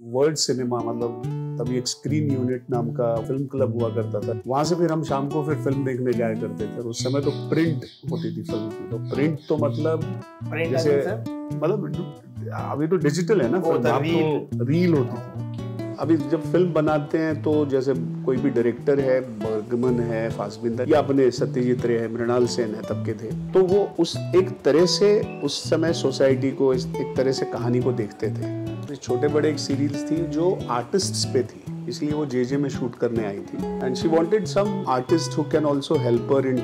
World cinema, मतलब तभी एक स्क्रीन यूनिट नाम का फिल्म क्लब हुआ करता था। वहां से फिर हम शाम को फिर फिल्म देखने जाया करते थे। उस समय तो प्रिंट होती थी फिल्म की, तो प्रिंट तो मतलब जैसे मतलब अभी तो डिजिटल है ना, तो रील होती थी। अभी जब फिल्म बनाते हैं तो जैसे कोई भी डायरेक्टर है, बर्गमन है, फासबिंदर या अपने सत्यजीत रे है, मृणाल सेन है, तब के थे, तो वो उस एक तरह से उस समय सोसाइटी को एक तरह से कहानी को देखते थे। छोटे बड़े एक सीरीज थी जो आर्टिस्ट्स पे थी, इसलिए वो जेजे में शूट करने आई थी। And she wanted some artist who can also help her in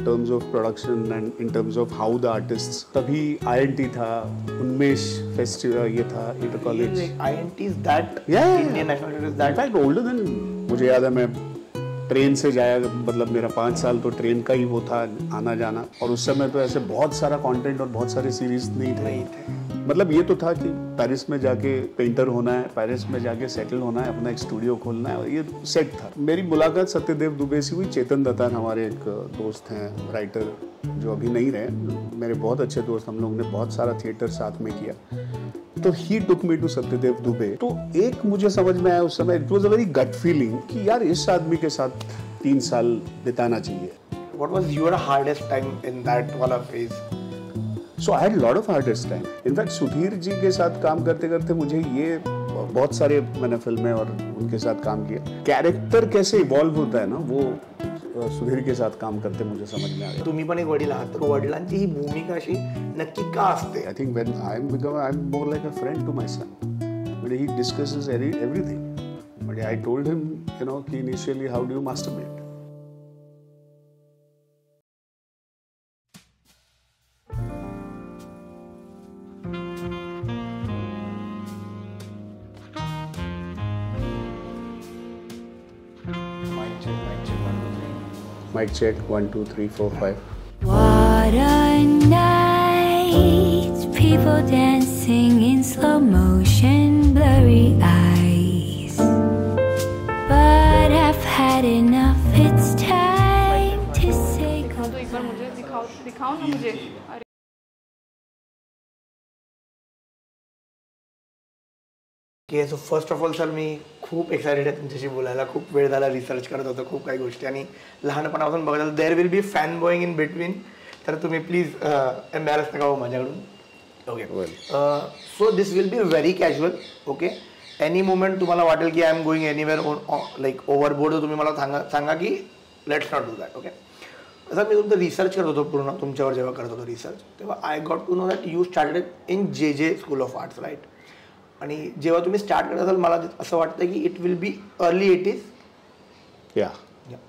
terms of production and in terms of how the artist. तभी आईएनटी था, उन्मेष फेस्टिवल, ये था inter college. INT is that Indian national, is that in fact older then, मुझे याद है मैं train से जाया, मतलब मेरा 5 साल तो ट्रेन का ही वो था, आना जाना। और उस समय तो ऐसे बहुत सारा कंटेंट और बहुत सारे सीरीज नहीं थे। मतलब ये तो था कि पेरिस में जाके पेंटर होना है, पेरिस में जाके सेटल होना है, अपना एक स्टूडियो खोलना है, और ये सेट था। मेरी मुलाकात सत्यदेव दुबे से हुई। चेतन दत्ता हमारे एक दोस्त हैं, राइटर, जो अभी नहीं रहे, मेरे बहुत अच्छे दोस्त, हम लोगों ने बहुत सारा थिएटर साथ में किया। तो he took me to Satyadev Dubey. तो एक मुझे समझ में आया उस समय, it was a very gut feeling कि यार इस आदमी के साथ 3 साल बिताना चाहिए। What was your hardest time in that वाला phase? So I had a lot of hardest time. In fact, Sudhir ji के साथ काम करते करते मुझे ये बहुत सारे मैंने फिल्में और उनके साथ काम किया। कैरेक्टर कैसे इवॉल्व होता है ना, वो सुधीर के साथ काम करते मुझे समझ में आया। तुम्ही पण एक वडील आहात, तर वडिलांची ही भूमिका अशी नक्की का असते? I think when I'm more like a friend to my son. But he discusses everything. But I told him, कि initially how do you masturbate? Mic check 1 2 3 4 5. What a night, people dancing in slow motion, blurry eyes. But I've had enough, it's time to say goodbye. तो एक बार मुझे दिखाओ ना मुझे। Okay, so first of all sir, मी खूप excited आहे तुमच्याशी बोलायला. खूप वेळ झाला रिसर्च करत होतो खूप काही गोष्टी, आणि लहानपणापासून बघत होतो. There will be fanboying in between, तर तुम्ही प्लीज एम्बॅरस नका हो माझ्याकडून. Okay, so this will be very casual. Okay, any moment तुम्हाला वाटेल की I am going anywhere like overboard, तर तुम्ही मला सांगा की let's not do that. Okay, sir, मी तुमचं रिसर्च करत होतो पूर्ण, तुमच्यावर जेव्हा करत होतो रिसर्च, तेव्हा I got to know that you started in J school of arts, right? आणि जेव्हा तुम्ही स्टार्ट करत असाल, मला असं वाटतं की it will be early 80s.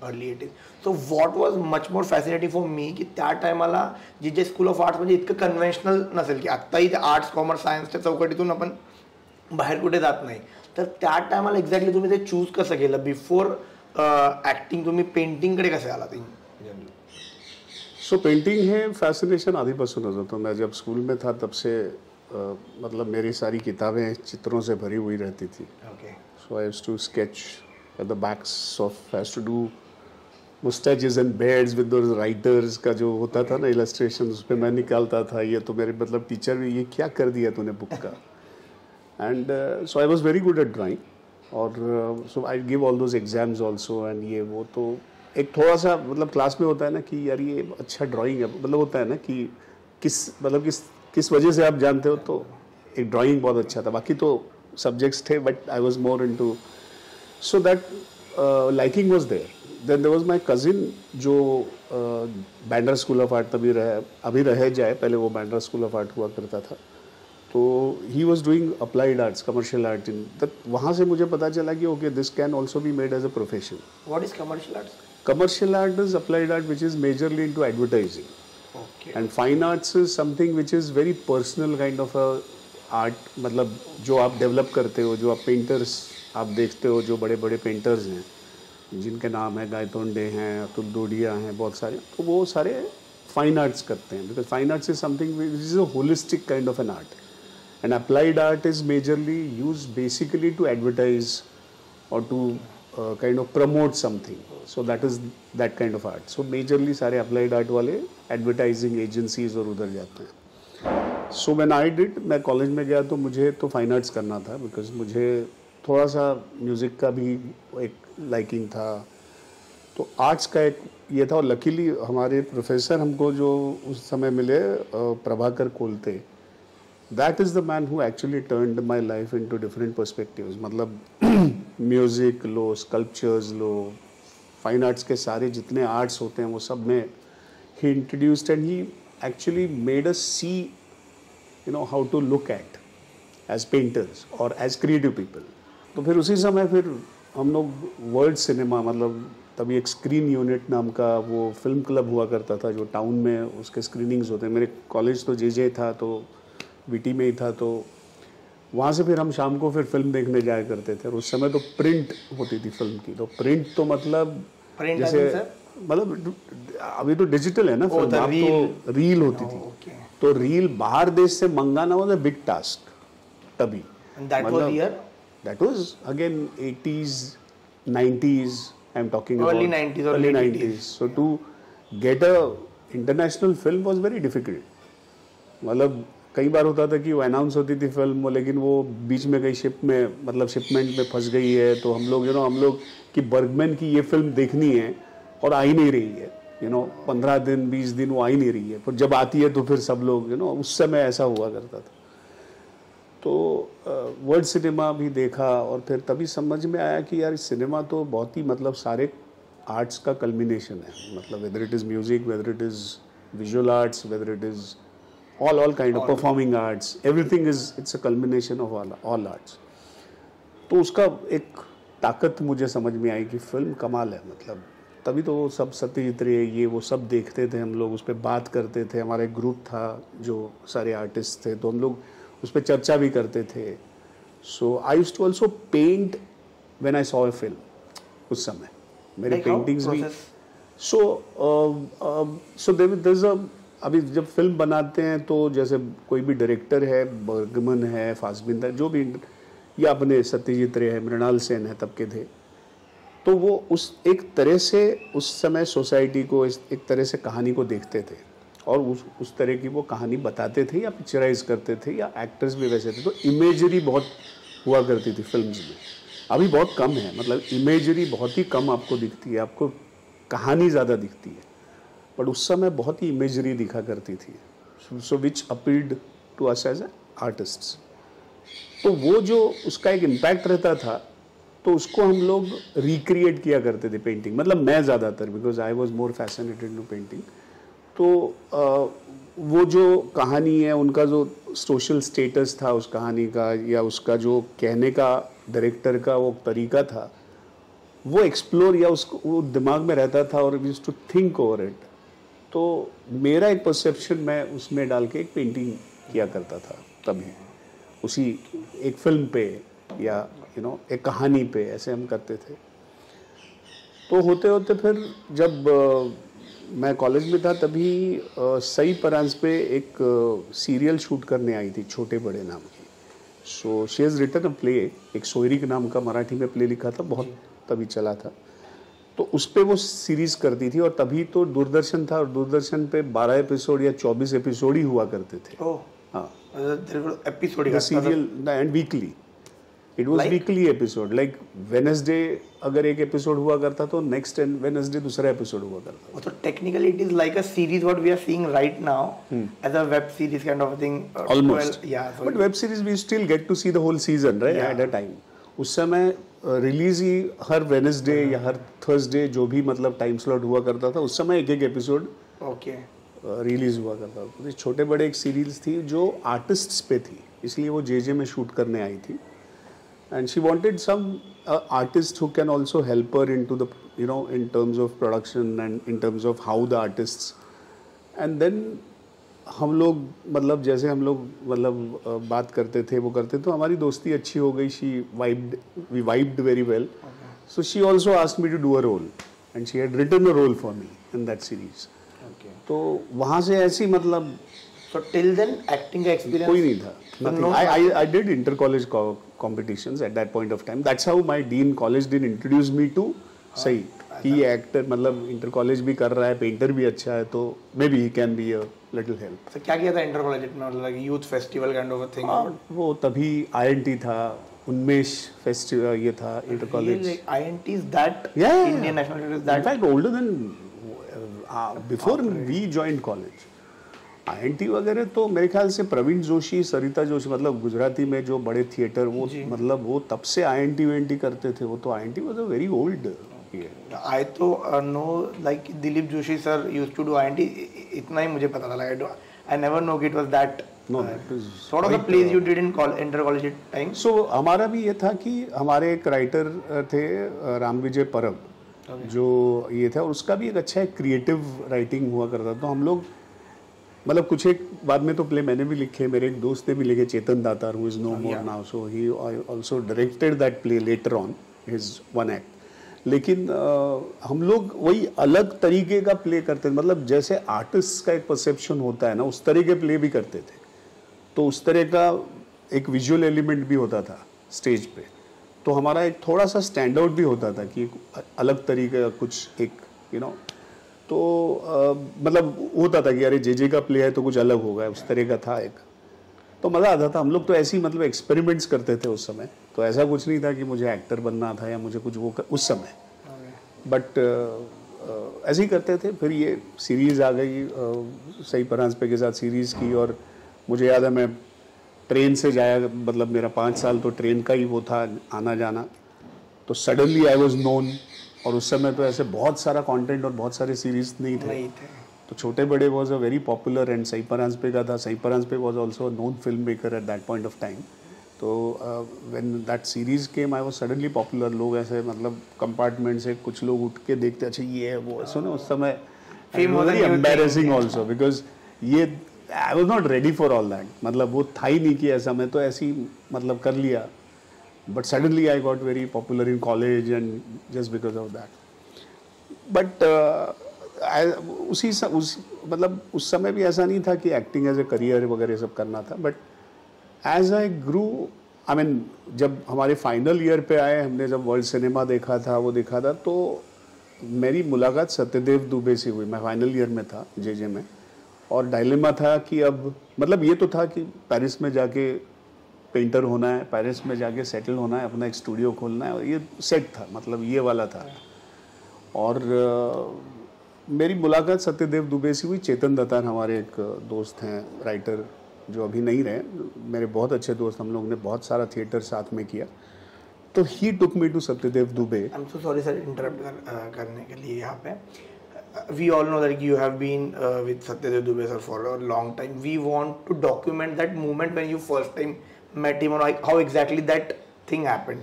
Early 80s. So what was much more fascinating for me की त्या टायमाला जे स्कूल ऑफ आर्ट्स म्हणजे इतकं कन्व्हेन्शनल नसेल, की आत्ताही ते आर्ट्स कॉमर्स सायन्सच्या चौकटीतून आपण बाहेर कुठे जात नाही, तर त्या टायमाला एक्झॅक्टली तुम्ही ते चूज कसं केलं? बिफोर ॲक्टिंग तुम्ही पेंटिंगकडे कसे आलात? सो पेंटिंग है फैसिनेशन आधीपासूनच होतं. मैं जब स्कूल में था तब से मतलब मेरी सारी किताबें चित्रों से भरी हुई रहती थी. So I used to sketch at the backs of, I used to do moustaches and beards with those writers का जो होता था ना इलस्ट्रेशन, उस पर मैं निकालता था. ये तो मेरे मतलब टीचर भी, ये क्या कर दिया तूने बुक का. And so I was very good at drawing. और so I give all those exams also. And ये वो तो एक थोड़ा सा मतलब क्लास में होता है ना कि यार ये अच्छा ड्राइंग है, मतलब होता है ना कि किस वजह से आप जानते हो, तो एक ड्राइंग बहुत अच्छा था. बाकी तो सब्जेक्ट्स थे, but I was more into, so that liking was there. Then there was my cousin जो बैंड्रा स्कूल ऑफ आर्ट अभी रह जाए, पहले वो बैंड्रा स्कूल ऑफ आर्ट हुआ करता था. तो he was doing applied arts, commercial art in तक. वहाँ से मुझे पता चला कि okay, this can also be made as a profession. What is commercial arts? Commercial art is applied art which is majorly into advertising. Okay. And fine arts is something which is very personal kind of a art. मतलब जो आप develop करते हो, जो आप painters आप देखते हो, जो बड़े बड़े पेंटर्स हैं जिनके नाम है गायतोंडे हैं, अतुल डोडिया हैं, बहुत सारे, तो वो सारे फाइन आर्ट्स करते हैं. Because fine arts is something which is a holistic kind of an art. And applied art is majorly use basically to advertise और to kind of promote something. So that is that kind of art. So majorly सारे applied art वाले advertising agencies और उधर जाते हैं. So when I did, मैं college में गया तो मुझे तो फाइन आर्ट्स करना था, बिकॉज मुझे थोड़ा सा म्यूज़िक का भी एक लाइकिंग था, तो आर्ट्स का एक ये था। और लकीली हमारे प्रोफेसर हमको जो उस समय मिले, Prabhakar Kolte, that is the man who actually turned my life into different perspectives. मतलब म्यूज़िक लो, स्कल्पचर्स लो, फाइन आर्ट्स के सारे जितने आर्ट्स होते हैं वो सब में ही introduced, and he actually made us see you know how to look at as painters और एज क्रिएटिव पीपल। तो फिर उसी समय फिर हम लोग वर्ल्ड सिनेमा, मतलब तभी एक स्क्रीन यूनिट नाम का वो फिल्म क्लब हुआ करता था जो टाउन में उसके स्क्रीनिंग्स होते हैं। मेरे कॉलेज तो जे था, तो बीटी में ही था, तो वहाँ से फिर हम शाम को फिर फिल्म देखने जाया करते थे। और उस समय तो प्रिंट होती थी फिल्म की, तो प्रिंट तो मतलब जैसे मतलब अभी तो डिजिटल है ना फिल्म, अब तो रील होती थी। तो रील बाहर देश से मंगाना वाज अ बिग टास्क तभी। That was again 80s, 90s. I'm talking early about 90s or early late 90s. So to get a international film was very difficult. मतलब कई बार होता था कि वो अनाउंस होती थी फिल्म, लेकिन वो बीच में कहीं शिप में, मतलब शिपमेंट में फंस गई है, तो हम लोग कि बर्गमैन की ये फिल्म देखनी है और आ ही नहीं रही है, 15 दिन 20 दिन वो आ ही नहीं रही है, पर जब आती है तो फिर सब लोग उस समय ऐसा हुआ करता था। तो वर्ल्ड सिनेमा भी देखा और फिर तभी समझ में आया कि यार सिनेमा तो बहुत ही मतलब सारे आर्ट्स का कल्मिनेशन है। मतलब whether it is music, whether it is visual arts, whether it is all kind of performing arts, everything it's a culmination of all arts. तो उसका एक ताकत मुझे समझ में आई कि फिल्म कमाल है। मतलब तभी तो सब सत्यजीत रे ये वो सब देखते थे हम लोग, उस पर बात करते थे। हमारा एक ग्रुप था जो सारे आर्टिस्ट थे, तो हम लोग उस पर चर्चा भी करते थे। So I used to also paint when I saw a film. उस समय मेरे पेंटिंग्स भी सो देयर इज अ, अभी जब फिल्म बनाते हैं तो जैसे कोई भी डायरेक्टर है, बर्गमन है, फासबिंदर, जो भी, या अपने सत्यजीत रे है, मृणाल सेन है, तब के थे, तो वो उस एक तरह से उस समय सोसाइटी को एक तरह से कहानी को देखते थे और उस तरह की वो कहानी बताते थे या पिक्चराइज करते थे, या एक्टर्स भी वैसे थे। तो इमेजरी बहुत हुआ करती थी फिल्म्स में। अभी बहुत कम है, मतलब इमेजरी बहुत ही कम आपको दिखती है, आपको कहानी ज़्यादा दिखती है, बट उस समय बहुत ही इमेजरी दिखा करती थी, so which appealed to us as artists. तो वो जो उसका एक इम्पैक्ट रहता था, तो उसको हम लोग रिक्रिएट किया करते थे पेंटिंग। मतलब मैं ज़्यादातर, because I was more fascinated to painting. तो वो जो कहानी है, उनका जो सोशल स्टेटस था उस कहानी का, या उसका जो कहने का डायरेक्टर का वो तरीका था, वो एक्सप्लोर या उसको वो दिमाग में रहता था और we used to think over it. तो मेरा एक परसेप्शन मैं उसमें डाल के एक पेंटिंग किया करता था तभी, उसी एक फिल्म पे या एक कहानी पे, ऐसे हम करते थे। तो होते होते फिर जब मैं कॉलेज में था तभी सई परांज पे एक सीरियल शूट करने आई थी, छोटे बड़े नाम की। So she has written a play, एक सोयरिक नाम का मराठी में प्ले लिखा था, बहुत तभी चला था। तो उस पर वो सीरीज करती थी, और तभी तो दूरदर्शन था, और दूरदर्शन पे 12 एपिसोड या 24 एपिसोड ही हुआ करते थे। हाँ, episode serial and weekly, it was weekly episode. Like Wednesday अगर एक एपिसोड हुआ करता तो नेक्स्ट वेडनेसडे दूसरा एपिसोड हुआ करता। तो technically it is like a series what we are seeing right now, as a web series kind of thing almost. But web series we still get to see the whole season right at a time. उस समय release ही हर Wednesday या हर Thursday, जो भी मतलब time slot हुआ करता था, उस समय एक एक एपिसोड रिलीज हुआ करता था। तो छोटे बड़े एक सीरीज थी जो आर्टिस्ट्स पे थी, इसलिए वो जे में शूट करने आई थी। And she wanted some artist who can also help her into the in terms of production and in terms of how the artists, and then हम लोग मतलब जैसे हम लोग मतलब बात करते थे, वो करते, तो हमारी दोस्ती अच्छी हो गई। we vibed very well. So she also asked me to do a role, and she had written a role for me in that series. तो वहाँ से ऐसी मतलब so till then acting का experience कोई नहीं था। I did inter college competitions at that point of time. That's how my dean college did introduce me to सही कि ये एक्टर मतलब इंटर कॉलेज भी कर रहा है, पेंटर भी अच्छा है, तो may be he can be a little help. तो क्या किया था इंटर कॉलेज में, मतलब youth festival kind of a thing? वो तभी INT था, उन्मेष फेस्टिवल ये था inter college. INT is that Indian national is that? In fact, older than before we joined college. INT वगैरह तो मेरे ख्याल से प्रवीण जोशी, सरिता जोशी, मतलब गुजराती में जो बड़े थिएटर वो मतलब वो तब से INT करते थे। वो तो INT was a very old. I तो know like Dilip Joshi sir used to do INT, इतना ही मुझे पता था। I never know it was that. No, it was sort of the plays you did in inter college time. So हमारा भी ये था कि हमारे एक राइटर थे राम विजय परब, जो ये था, उसका भी एक अच्छा क्रिएटिव राइटिंग हुआ करता। तो हम लोग मतलब कुछ एक बाद में तो प्ले मैंने भी लिखे, मेरे एक दोस्त ने भी लिखे, Chetan Datar, who is no more now, so he also directed that play later on his one act. लेकिन हम लोग वही अलग तरीके का प्ले करते थे, मतलब जैसे आर्टिस्ट का एक परसेप्शन होता है ना, उस तरह के प्ले भी करते थे। तो उस तरह का एक विजुअल एलिमेंट भी होता था स्टेज पे, तो हमारा एक थोड़ा सा स्टैंड आउट भी होता था कि अलग तरीके का कुछ एक तो मतलब होता था कि अरे जे का प्ले है तो कुछ अलग होगा, उस तरह का था एक। तो मज़ा आता था। हम लोग तो ऐसे ही मतलब एक्सपेरिमेंट्स करते थे उस समय। तो ऐसा कुछ नहीं था कि मुझे एक्टर बनना था या मुझे कुछ वो उस समय, बट ऐसे ही करते थे। फिर ये सीरीज़ आ गई, सही परांजपे के साथ सीरीज़ की, और मुझे याद है मैं ट्रेन से जाया, मतलब मेरा 5 साल तो ट्रेन का ही वो था, आना जाना। तो सडनली आई वॉज नोन, और उस समय तो ऐसे बहुत सारा कंटेंट और बहुत सारे सीरीज नहीं थे। तो छोटे बड़े was a very popular, and Sai Paranjpye का था। Sai Paranjpye was also known film maker at that point of time. तो when that series came I was suddenly popular. लोग ऐसे मतलब कंपार्टमेंट से कुछ लोग उठ के देखते, अच्छा ये है वो, सुनो उस समय वेरी एम्बैरेसिंग ऑल्सो, बिकॉज ये I was not ready for all that. मतलब वो था ही नहीं कि ऐसा, मैं तो ऐसे ही मतलब कर लिया। But suddenly I got very popular in college, and just because of that. But मतलब उस समय भी ऐसा नहीं था कि एक्टिंग एज ए करियर वगैरह सब करना था। But as I grew, I mean जब हमारे फाइनल ईयर पे आए, हमने जब वर्ल्ड सिनेमा देखा था, वो देखा था, तो मेरी मुलाकात सत्यदेव दुबे से हुई। मैं फाइनल ईयर में था जे में, और डायलेमा था कि अब मतलब ये तो था कि पेरिस में जाके पेंटर होना है, पेरिस में जाके सेटल होना है, अपना एक स्टूडियो खोलना है, और ये सेट था, मतलब ये वाला था। और मेरी मुलाकात सत्यदेव दुबे से हुई। चेतन दत्तार हमारे एक दोस्त हैं राइटर, जो अभी नहीं रहे, मेरे बहुत अच्छे दोस्त, हम लोग ने बहुत सारा थिएटर साथ में किया। तो he took me to Satyadev Dubey. I am so sorry sir interrupt करने के लिए यहाँ पे। We all know that you have been with Satyadev Dubey sir for a long time. We want to document that moment when you first time met him, or how exactly that thing happened.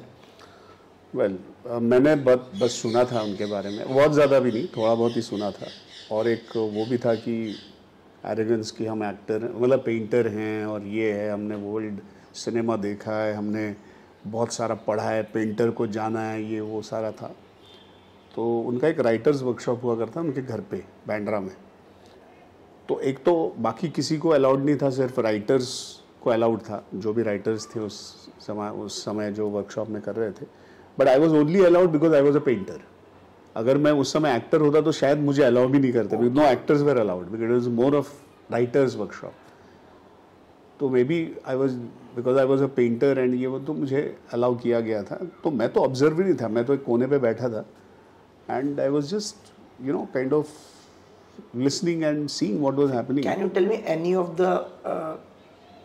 Well, मैंने बस सुना था उनके बारे में, बहुत ज़्यादा भी नहीं, थोड़ा बहुत ही सुना था। और एक वो भी था कि एरोगेंस की हम एक्टर मतलब पेंटर हैं, और ये है, हमने वर्ल्ड सिनेमा देखा है, हमने बहुत सारा पढ़ा है, पेंटर को जाना है, ये वो सारा था। तो उनका एक राइटर्स वर्कशॉप हुआ करता उनके घर पे बांद्रा में। तो एक तो बाकी किसी को अलाउड नहीं था, सिर्फ राइटर्स को अलाउड था, जो भी राइटर्स थे उस समय जो वर्कशॉप में कर रहे थे। But I was only allowed because I was a painter. अगर मैं उस समय एक्टर होता तो शायद मुझे अलाउ भी नहीं करते, because no actors were allowed, because it was more of writers workshop. तो maybe I was because I was a painter and ये वो, तो मुझे अलाउ किया गया था। तो मैं तो ऑब्जर्व ही नहीं था, मैं तो एक कोने पर बैठा था, and I was just, kind of listening and seeing what was happening. Can you tell me any of the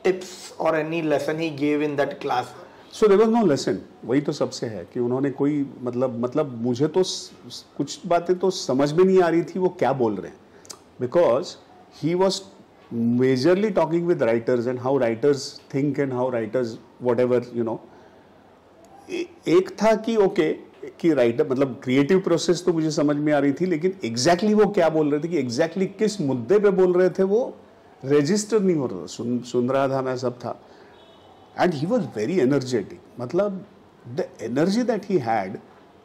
tips or any lesson he gave in that class? So there was no lesson. वही तो सबसे है कि उन्होंने कोई मतलब मुझे तो कुछ बातें तो समझ में नहीं आ रही थी वो क्या बोल रहे हैं, because he was majorly talking with writers and how writers think and how writers whatever, एक था कि ओके कि राइटर मतलब क्रिएटिव प्रोसेस तो मुझे समझ में आ रही थी, लेकिन एग्जैक्टली वो क्या बोल रहे थे, कि एग्जैक्टली किस मुद्दे पे बोल रहे थे, वो रजिस्टर नहीं हो रहा था। सुन रहा था मैं, सब था। And he was very energetic, मतलब the energy that he had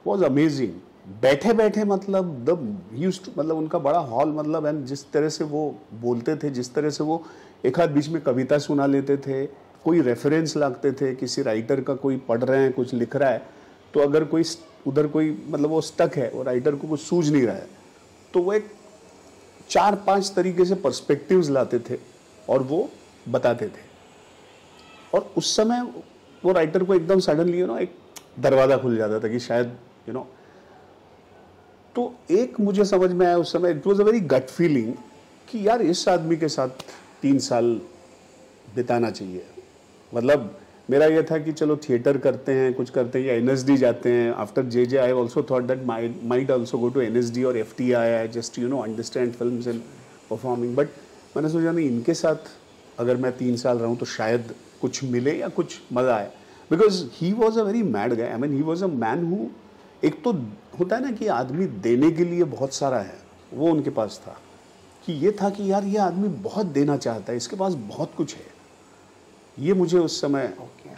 was amazing. बैठे बैठे मतलब उनका बड़ा हॉल, मतलब एंड जिस तरह से वो बोलते थे, जिस तरह से वो एक हाथ बीच में कविता सुना लेते थे, कोई रेफरेंस लागते थे, किसी राइटर का कोई पढ़ रहे हैं, कुछ लिख रहा है, तो अगर कोई उधर कोई मतलब वो स्टक है, वो राइटर को कुछ सूझ नहीं रहा है, तो वो एक 4-5 तरीके से पर्सपेक्टिव्स लाते थे और वो बताते थे, और उस समय वो राइटर को एकदम सडनली एक दरवाज़ा खुल जाता था कि शायद तो एक मुझे समझ में आया उस समय, it was a very gut feeling कि यार इस आदमी के साथ 3 साल बिताना चाहिए। मतलब मेरा ये था कि चलो थिएटर करते हैं, कुछ करते हैं, या NSD जाते हैं। After JJ I also thought that might also go to NSD और FTI just understand films and performing. But मैंने सोचा नहीं, इनके साथ अगर मैं 3 साल रहूं तो शायद कुछ मिले या कुछ मज़ा आए, because he was a very mad guy. I mean he was a man who, एक तो होता है ना कि आदमी देने के लिए बहुत सारा है, वो उनके पास था कि ये था कि यार ये आदमी बहुत देना चाहता है, इसके पास बहुत कुछ है। ये मुझे उस समय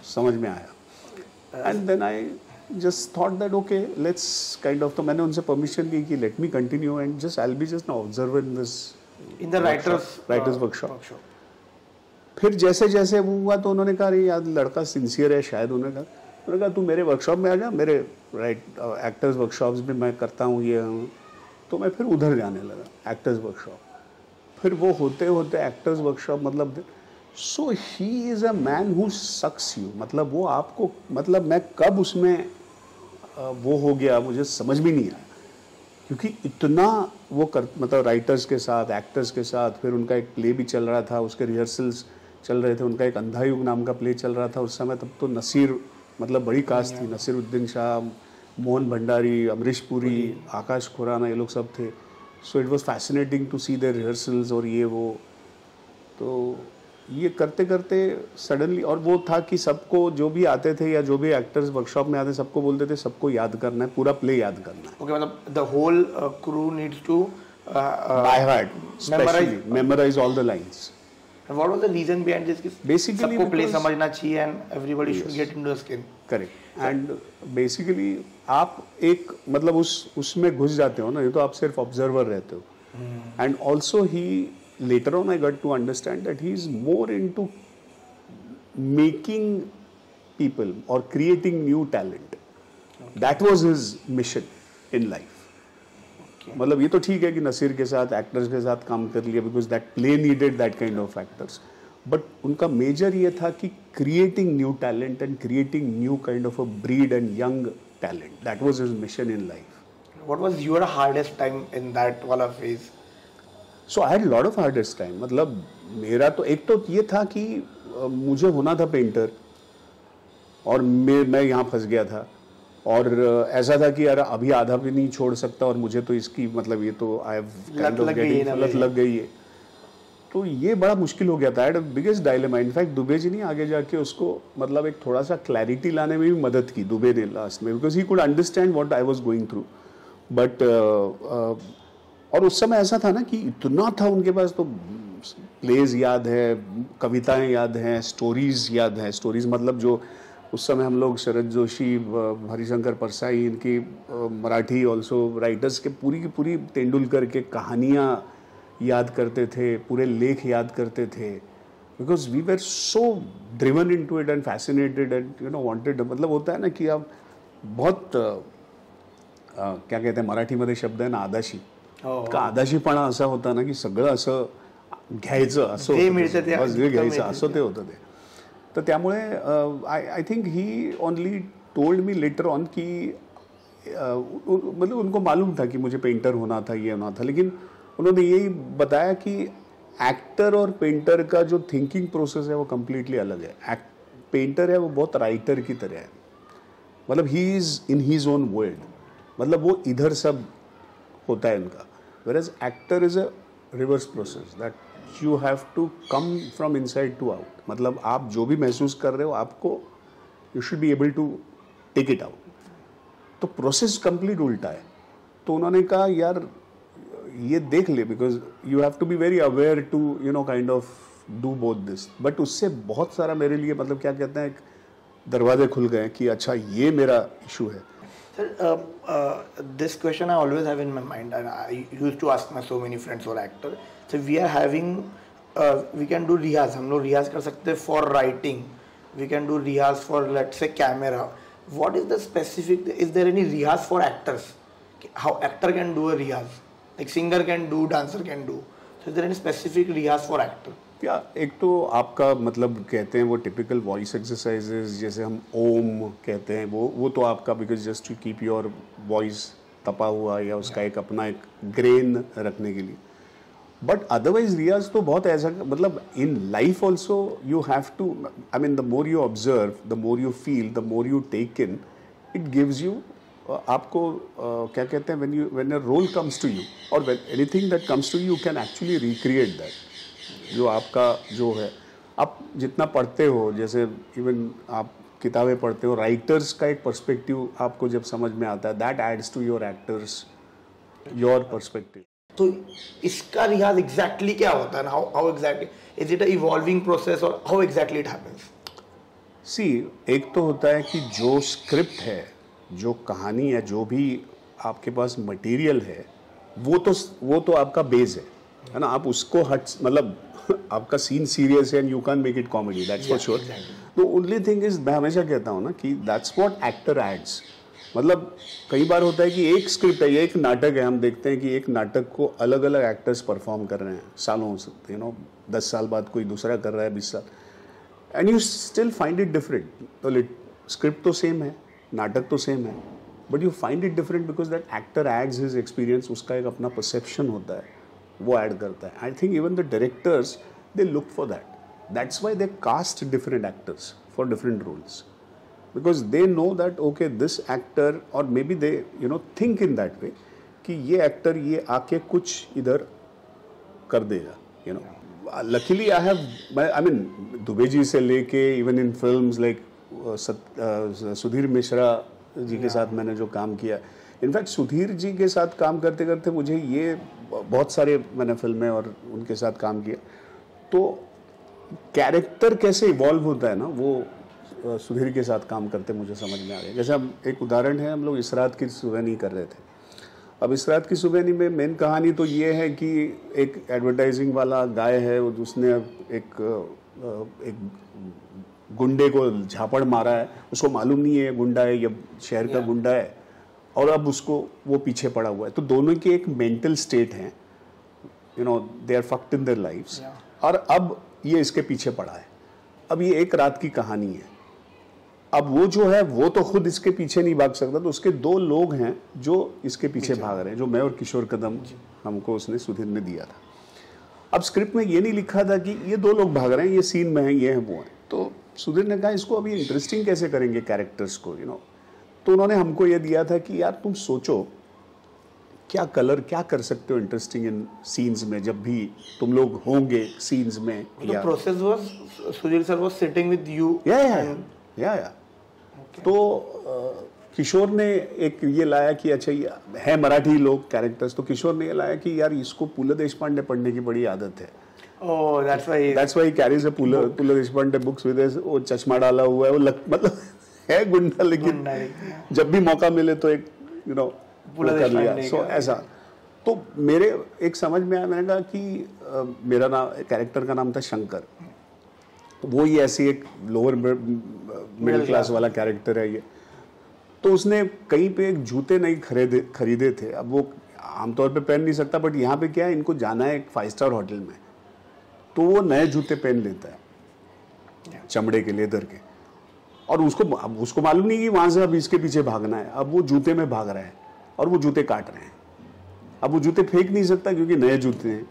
समझ में आया, and then I just thought that okay let's kind of, तो मैंने उनसे परमिशन ली कि let me continue and just I will be just observer in this in the writers workshop. फिर जैसे जैसे वो हुआ तो उन्होंने कहा यार लड़का सिंसियर है शायद, उन्होंने कहा तू मेरे वर्कशॉप में आ जा, मेरे एक्टर्स वर्कशॉप्स में मैं करता हूँ ये, तो मैं फिर उधर जाने लगा एक्टर्स वर्कशॉप। फिर वो होते होते एक्टर्स वर्कशॉप, मतलब so he is a man who sucks you, मतलब वो आपको, मतलब मैं कब उसमें वो हो गया मुझे समझ भी नहीं आया, क्योंकि इतना वो कर, मतलब राइटर्स के साथ, एक्टर्स के साथ। फिर उनका एक प्ले भी चल रहा था, उसके रिहर्सल्स चल रहे थे, उनका एक अंधायुग नाम का प्ले चल रहा था उस समय। तब तो नसीर, मतलब बड़ी कास्ट थी, नसीरुद्दीन शाह, मोहन भंडारी, अमरीश पुरी, आकाश खुराना, ये लोग सब थे। So it was fascinating to see their rehearsals और ये वो। तो ये करते करते सडनली, और वो था कि सबको जो भी आते थे या जो भी एक्टर्स वर्कशॉप में आते सबको बोलते थे सबको याद करना है, पूरा प्ले याद करना है। ओके, मतलब the whole crew needs to by heart memorise all the lines. And what was the reason behind this? Basically सबको प्ले समझना चाहिए and everybody should get into the skin. Correct. And basically आप एक मतलब उसमें घुस जाते हो ना, ये तो आप सिर्फ ऑब्जर्वर रहते हो। And also he later on I got to understand that he is more into making people or creating new talent. That was his mission in life. मतलब ये तो ठीक है कि नसीर के साथ, एक्टर्स के साथ काम कर लिया, because that play needed that kind of actors, but उनका मेजर ये था कि creating new talent and creating new kind of a breed and young talent. That was his mission in life. What was your hardest time in that वाला phase? So I had lot of hardest time. मतलब मेरा तो एक तो ये था कि मुझे होना था पेंटर, और मैं यहाँ फंस गया था, और ऐसा था कि यार अभी आधा भी नहीं छोड़ सकता, और मुझे तो इसकी मतलब ये तो I have kind of getting लत लग गई है। तो ये बड़ा मुश्किल हो गया था, at biggest dilemma. In fact Dubey ji ने आगे जाके उसको मतलब एक थोड़ा सा क्लैरिटी लाने में भी मदद की, दुबे ने लास्ट में, because he could understand what I was going through. But और उस समय ऐसा था ना कि इतना था उनके पास, तो प्लेज याद है, कविताएं याद हैं, स्टोरीज याद हैं। स्टोरीज मतलब जो उस समय हम लोग शरद जोशी, हरिशंकर परसाई, इनकी मराठी ऑल्सो राइटर्स के पूरी की पूरी तेंदुलकर के कहानियाँ याद करते थे, पूरे लेख याद करते थे, because we were so driven into it and fascinated and wanted. मतलब होता है ना कि आप बहुत क्या कहते हैं मराठीमध्ये शब्द आहे ना आदाशी, का आदाशीपणा असा होता ना की सगळं असं घ्यायचं, असं घ्यायचं असं ते होतं ते। तर त्यामुळे I think he only told me later on कि मतलब उनको मालूम था कि मुझे पेंटर होना था, ये होना था, लेकिन उन्होंने यही बताया कि एक्टर और पेंटर का जो थिंकिंग प्रोसेस है वो कम्प्लीटली अलग है। पेंटर है वो बहुत राइटर की तरह है, मतलब he is in his own world, मतलब वो इधर सब होता है इनका। Where actor is a reverse process that you have to come from inside to out. मतलब आप जो भी महसूस कर रहे हो आपको you should be able to take it out. तो प्रोसेस कंप्लीट उल्टा है। तो उन्होंने कहा यार ये देख ले, because you have to be very aware to you know kind of do both this. But उससे बहुत सारा मेरे लिए मतलब क्या कहते हैं दरवाजे खुल गए कि अच्छा ये मेरा इशू है। This question I always have in my mind, and I used to ask my so many friends who are actors. So we are having, we can do रियाज, हम लोग रियाज कर सकते हैं for writing, we can do Riyaz for let's say camera, what is the specific, is there any riyaz for actors? How actor can do a riyaz? Like singer can do, dancer can do. So is there any specific riyaz for actor? या एक तो आपका मतलब कहते हैं वो typical voice exercises जैसे हम ओम कहते हैं वो तो आपका because just to keep your voice तपा हुआ या उसका एक अपना एक ग्रेन रखने के लिए. बट अदरवाइज रियाज तो बहुत ऐसा मतलब in life also you have to I mean the more you observe the more you feel the more you take in it gives you आपको क्या कहते हैं when a role comes to you और anything that comes to you can actually recreate that. जो आपका जो है आप जितना पढ़ते हो जैसे इवन आप किताबें पढ़ते हो राइटर्स का एक पर्सपेक्टिव आपको जब समझ में आता है that adds to your actors your perspective. तो इसका रियाज एग्जैक्टली क्या होता है? How exactly is it a evolving process और how exactly it happens? See एक तो होता है कि जो स्क्रिप्ट है जो कहानी है जो भी आपके पास मटेरियल है वो तो आपका बेस है ना. आप उसको मतलब आपका सीन सीरियस है and you can make it comedy that's for sure. The only thing is मैं हमेशा कहता हूँ ना कि दैट्स व्हाट एक्टर एड्स. मतलब कई बार होता है कि एक स्क्रिप्ट है एक नाटक है हम देखते हैं कि एक नाटक को अलग अलग एक्टर्स परफॉर्म कर रहे हैं सालों से 10 साल बाद कोई दूसरा कर रहा है 20 साल and you still find it different. तो स्क्रिप्ट तो सेम है नाटक तो सेम है but you find it different because that actor adds his experience. उसका एक अपना परसेप्शन होता है वो ऐड करता है. I think even the directors they look for that. That's why they cast different actors for different roles because they know that okay this actor और maybe they think in that way कि ये actor ये आके कुछ इधर कर देगा. Luckily I have I mean Dubey ji से लेके even in films like Sudhir Mishra ji के साथ मैंने जो काम किया. इनफैक्ट सुधीर जी के साथ काम करते करते मुझे ये बहुत सारे मैंने फिल्में और उनके साथ काम किया तो कैरेक्टर कैसे इवॉल्व होता है ना वो सुधीर के साथ काम करते मुझे समझ में आ गया. जैसे हम एक उदाहरण है हम लोग इसरात की सुबहनी कर रहे थे. अब इसरात की सुबहनी में मेन कहानी तो ये है कि एक एडवर्टाइजिंग वाला गाय है उसने एक गुंडे को झापड़ मारा है. उसको मालूम नहीं है गुंडा है या शहर का गुंडा है और अब उसको वो पीछे पड़ा हुआ है. तो दोनों की एक मेंटल स्टेट है they are fucked in their lives और अब ये इसके पीछे पड़ा है. अब ये एक रात की कहानी है. अब वो जो है वो तो खुद इसके पीछे नहीं भाग सकता तो उसके 2 लोग हैं जो इसके पीछे भाग रहे हैं जो मैं और किशोर कदम हमको उसने सुधीर ने दिया था. अब स्क्रिप्ट में ये नहीं लिखा था कि ये 2 लोग भाग रहे हैं ये सीन में है ये है वो है. तो सुधीर ने कहा इसको अभी इंटरेस्टिंग कैसे करेंगे कैरेक्टर्स को तो उन्होंने हमको ये दिया था कि यार तुम सोचो क्या कर सकते हो इंटरेस्टिंग इन सीन्स में जब भी तुम लोग होंगे सीन्स में. The process was Sudhir sir was sitting with you. या तो किशोर ने एक ये लाया कि अच्छा ये है मराठी लोग कैरेक्टर्स तो किशोर ने ये लाया कि यार इसको पुल देशपांडे पढ़ने की बड़ी आदत है. Oh, that's why he carries a Pu La Deshpande books with वो चश्मा डाला हुआ है वो मतलब है गुंडा लेकिन जब भी मौका मिले तो एक कर लिया. सो ऐसा तो मेरे एक समझ में आया मैंने कहा कि मेरा नाम कैरेक्टर का नाम था शंकर. तो वो ही ऐसी एक लोअर मिडिल क्लास वाला कैरेक्टर है ये. तो उसने कहीं पे एक जूते नहीं खरीदे थे. अब वो आमतौर पे पहन नहीं सकता बट यहाँ पे क्या है इनको जाना है एक 5 स्टार होटल में तो वो नए जूते पहन लेता है चमड़े के लेदर के और उसको मालूम नहीं कि वहां से अब इसके पीछे भागना है. अब वो जूते में भाग रहा है और वो जूते काट रहे हैं. अब वो जूते फेंक नहीं सकता क्योंकि नए जूते हैं.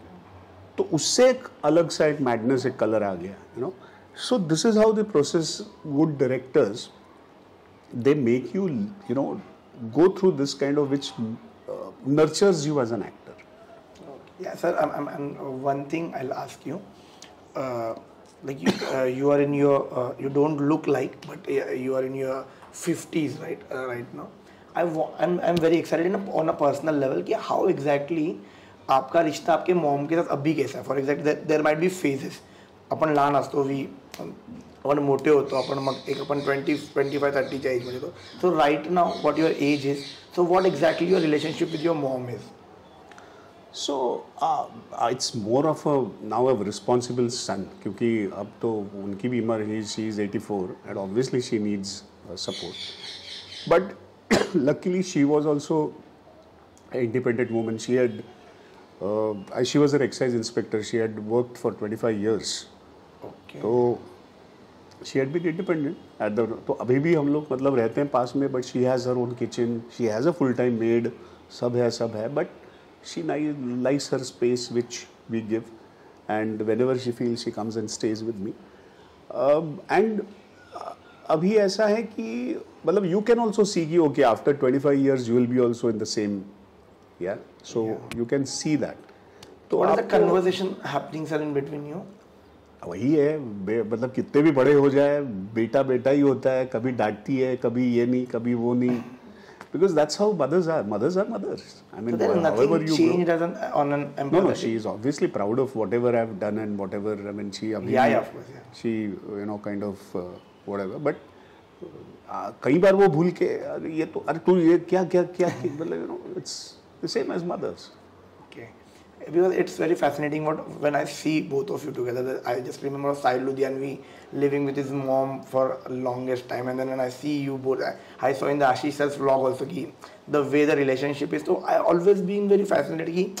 तो उससे एक अलग सा एक मैडनेस एक कलर आ गया so this is how the process good directors they make you go through this kind of which nurtures you as an actor. Yeah, sir. One thing I'll ask you, like you are in your, you don't look like, but you are in your 50s, right? Right now, I'm very excited on a personal level कि how exactly आपका रिश्ता आपके mom के साथ अभी कैसा है. For exact there might be phases. अपन लहान असतो वी अपन मोठे होतो आपण मग एक आपण 25-30च्या एज मध्ये. So right now what your age is, so what exactly your relationship with your mom is. So it's more of a now a responsible son क्योंकि अब तो उनकी भी उम्र है, she is 84 and obviously she needs support. But luckily she was also an independent woman. She was an excise inspector. She had worked for 25 years. Okay. So she had been independent at the. तो अभी भी हम लोग मतलब रहते हैं पास में, but she has her own kitchen. She has a full-time maid. सब है. But she likes her space which we give, and whenever she feels she comes and stays with me. And अभी ऐसा है कि मतलब you can also see कि okay after 25 years you will be also in the same, so you can see that. तो what is the conversation happening sir in between you? वही है मतलब कितने भी बड़े हो जाए बेटा ही होता है, कभी डांटती है, कभी ये नहीं, कभी वो नहीं, because that's how mothers are. I mean, so there is nothing changed as on an empathy. No, she is obviously proud of whatever I've done and whatever, I mean, she of course, she kind of whatever, but कई बार वो भूल के ये तो अरे तू ये क्या मतलब it's the same as mothers. Okay. Because it's very fascinating when I see both of you together. I just remember Sahil Ludhianvi living with his mom for longest time, and then when I see you both, I saw in the Ashish sir's vlog also ki the way the relationship is. So I always been very fascinated ki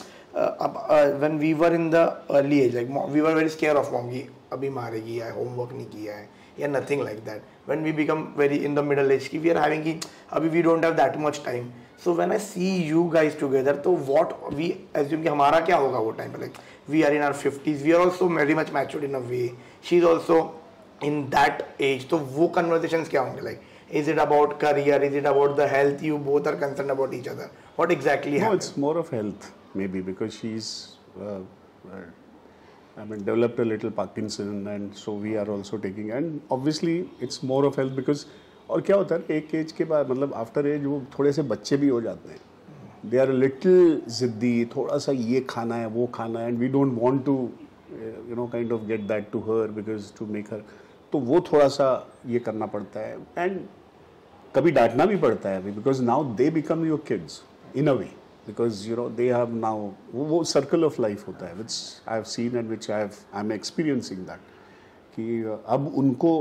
when we were in the early age, like we were very scared of mom ki abhi maregi hai, homework nahi kiya hai, yeah, nothing like that. When we become very in the middle age ki we are having ki abhi we don't have that much time. So when I see you guys together, so what we assume कि हमारा क्या होगा वो time पे, like we are in our 50s, we are also very much matured in a way. She's also in that age. So वो conversations क्या होंगे, like is it about career, is it about the health? You both are concerned about each other. What exactly happens? No, it's more of health maybe because she's developed a little Parkinson, and so we are also taking, and obviously it's more of health because और क्या होता है एक as के बाद मतलब after as वो थोड़े से बच्चे भी हो जाते हैं, दे आर लिटिल जिद्दी, थोड़ा सा ये खाना है वो खाना है, and we don't want to kind of get that to her because to make her, तो वो थोड़ा सा ये करना पड़ता है एंड कभी डांटना भी पड़ता है because now they become your kids in a way because they have now वो सर्कल ऑफ लाइफ होता है which I have seen and which I am experiencing that कि अब उनको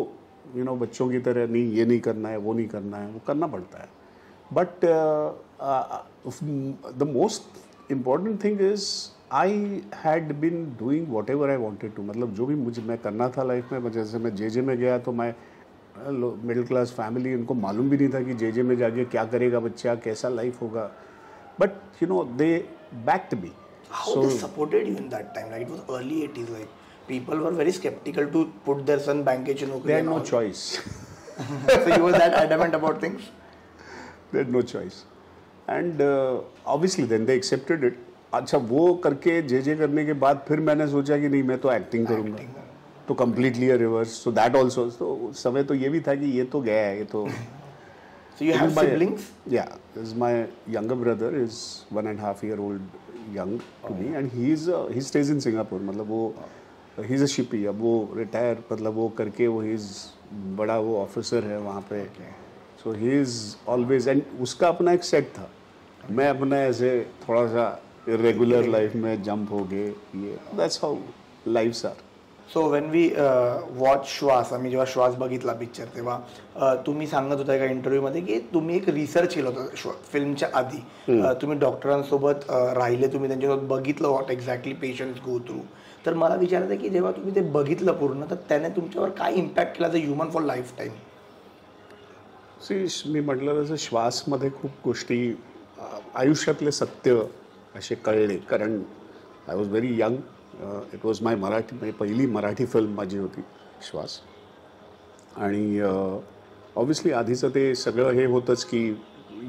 बच्चों की तरह नहीं ये नहीं करना है वो नहीं करना है, वो करना पड़ता है. But the most important thing is I had been doing whatever I wanted to, मतलब जो भी मैं करना था लाइफ में. जैसे मैं जे में गया तो मैं मिडिल क्लास फैमिली, उनको मालूम भी नहीं था कि जे में जाके क्या करेगा बच्चा, कैसा लाइफ होगा, but they backed me. How they supported you in that time? Like it was early 80s, like people were very skeptical to put their son bank ke nokri. They had no choice. So you were that adamant about things? They had no choice. And obviously then they accepted it. अच्छा वो करके जे करने के बाद फिर मैंने सोचा कि नहीं मैं तो एक्टिंग करूँगा, तो completely a reverse. So that also, तो उस समय तो ये भी था कि ये तो गया है, ये तो. So you have siblings? Yeah, this is my younger brother is 1.5 year old young to me, and he stays in Singapore. मतलब वो he's a shippy, अब वो retire मतलब वो करके वो he's बड़ा वो officer है वहाँ पे. So he is always, and उसका अपना एक set था, मैं अपना ऐसे थोड़ा सा irregular life में jump हो गए ये. That's how lives are. So when we watch श्वास, आम्ही जेव्हा श्वास बघितला पिक्चर तेव्हा तुम्ही सांगत होता एका इंटरव्ह्यूमध्ये की तुम्ही एक रिसर्च केलं होतं फिल्मच्या आधी. तुम्ही डॉक्टरांसोबत राहिले, तुम्ही त्यांच्यासोबत बघितलं what exactly patients go through. तर मला विचारायचं की जेव्हा तुम्ही ते बघितलं पूर्ण तर त्याने तुमच्यावर काय इम्पॅक्ट केला the human for life time? मी म्हटलं तसं श्वासमध्ये खूप गोष्टी आयुष्यातले सत्य असे कळले, कारण I was very young. It was my Marathi, म्हणजे पहिली मराठी फिल्म माझी होती श्वास. आणि ऑब्व्हियसली आधीचं ते सगळं हे होतंच की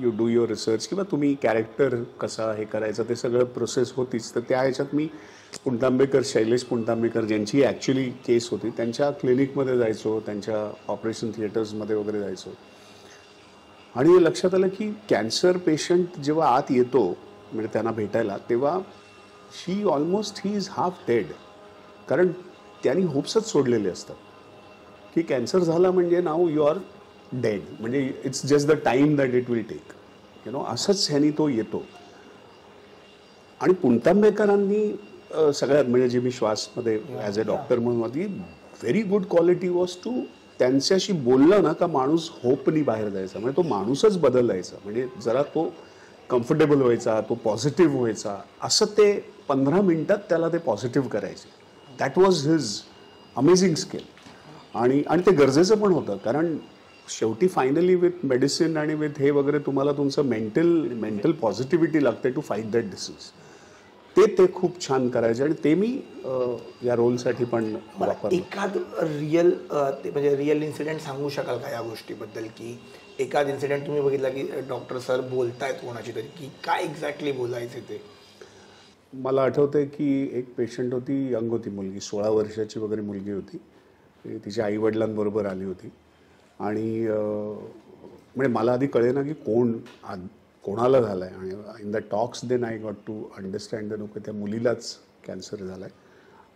यू डू युअर रिसर्च किंवा तुम्ही कॅरेक्टर कसा हे करायचं ते सगळं प्रोसेस होतीच. तर त्या ह्याच्यात मी पुणतांबेकर, शैलेश पुणतांबेकर ज्यांची ॲक्च्युली केस होती त्यांच्या क्लिनिकमध्ये जायचो, त्यांच्या ऑपरेशन थिएटर्समध्ये वगैरे जायचो. आणि लक्षात आलं की कॅन्सर पेशंट जेव्हा आत येतो म्हणजे त्यांना भेटायला, तेव्हा ही इज हाफ डेड, कारण त्यांनी होप्सच सोडलेले असतात की कॅन्सर झाला म्हणजे नाव यू आर डेड, म्हणजे it's just the time that it will take, असंच ह्यानी तो येतो. आणि पुणतांबेकरांनी सगळ्यात म्हणजे जे मी श्वासमध्ये ॲज अ डॉक्टर म्हणून होती, very good quality was to त्यांच्याशी बोललं ना का माणूस होपनी बाहेर जायचा, म्हणजे तो माणूसच बदलायचा, म्हणजे जरा तो कम्फर्टेबल व्हायचा, तो पॉझिटिव्ह व्हायचा, असं ते 15 मिनिटात त्याला ते पॉझिटिव्ह करायचे. That was his amazing skill. आणि ते गरजेचं पण होतं, कारण शेवटी फायनली विथ मेडिसिन आणि विथ हे वगैरे तुम्हाला तुमचं मेंटल पॉझिटिव्हिटी लागते टू फाईट दॅट डिसीज. ते खूप छान करायचे आणि ते मी या रोलसाठी पण वापरलं. एखाद रिअल म्हणजे रिअल इन्सिडेंट सांगू शकाल का या गोष्टीबद्दल, की एखाद इन्सिडेंट तुम्ही बघितला की डॉक्टर सर बोलतायत कोणाची तरी, की काय एक्झॅक्टली बोलायचे ते? मला आठवतंय की एक पेशंट होती, यंग होती मुलगी, 16 वर्षाची वगैरे मुलगी होती. तिच्या आईवडिलांबरोबर आली होती आणि म्हणजे मला आधी कळे ना की कोणाला झालं आहे. आणि in the talks then I got to understand the की त्या मुलीलाच कॅन्सर झाला आहे.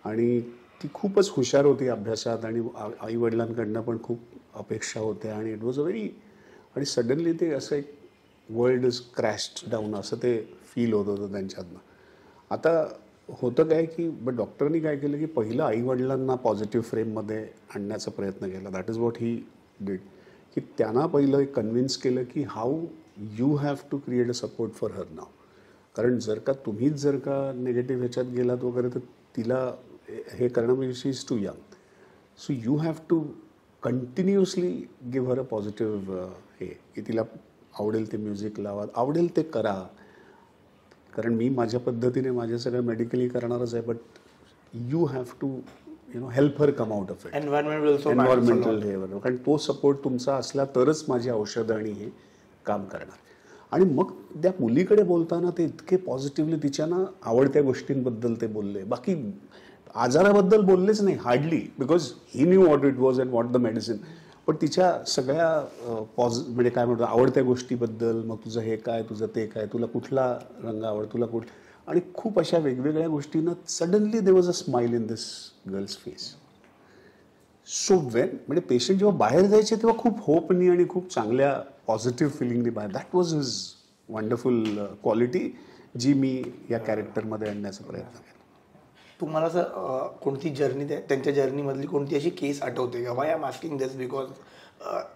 आणि ती खूपच हुशार होती अभ्यासात आणि आईवडिलांकडनं पण खूप अपेक्षा होत्या आणि इट वॉज अ व्हेरी, आणि सडनली ते असं एक वर्ल्ड इज क्रॅश्ड डाऊन असं ते फील होत होतं त्यांच्यातनं. आता होतं काय की डॉक्टरनी काय केलं की पहिलं आईवडिलांना पॉझिटिव्ह फ्रेममध्ये आणण्याचा प्रयत्न केला. That is what he did, की त्यांना पहिलं कन्व्हिन्स केलं की how you have to create a support for her now. कारण तुम्हीच जर का निगेटिव्ह ह्याच्यात गेलात वगैरे तर तिला हे करणं म्हणजे she is too young. So you have to continuously give her a positive हे, की तिला आवडेल ते म्युझिक लावा, आवडेल ते करा. कारण मी माझ्या पद्धतीने माझ्या सगळं मेडिकली करणारच आहे, but you have to help her come out of it. Environmental हे वगैरे, कारण तो सपोर्ट तुमचा असला तरच माझी औषधं आणि हे काम करणार. आणि मग त्या मुलीकडे बोलताना ते इतके पॉझिटिव्हली तिच्या ना आवडत्या गोष्टींबद्दल ते बोलले, बाकी आजाराबद्दल बोललेच नाही hardly, because he new what it was and what the medicine. पण तिच्या सगळ्या म्हणजे काय म्हणतो आवडत्या गोष्टीबद्दल, मग तुझं हे काय, तुझं ते काय, तुला कुठला रंग आवड, तुला आणि खूप अशा वेगवेगळ्या गोष्टींना suddenly there was a smile in this girls face. So म्हणजे पेशंट जेव्हा बाहेर जायचे तेव्हा खूप होपनी आणि खूप चांगल्या पॉझिटिव्ह फिलिंगनी बाहेर. That was his wonderful quality, जी मी या कॅरेक्टरमध्ये आणण्याचा प्रयत्न केला. तुम्हाला जर कोणती जर्नी, त्यांच्या जर्नीमधली कोणती अशी केस आठवते का? Why I am asking this because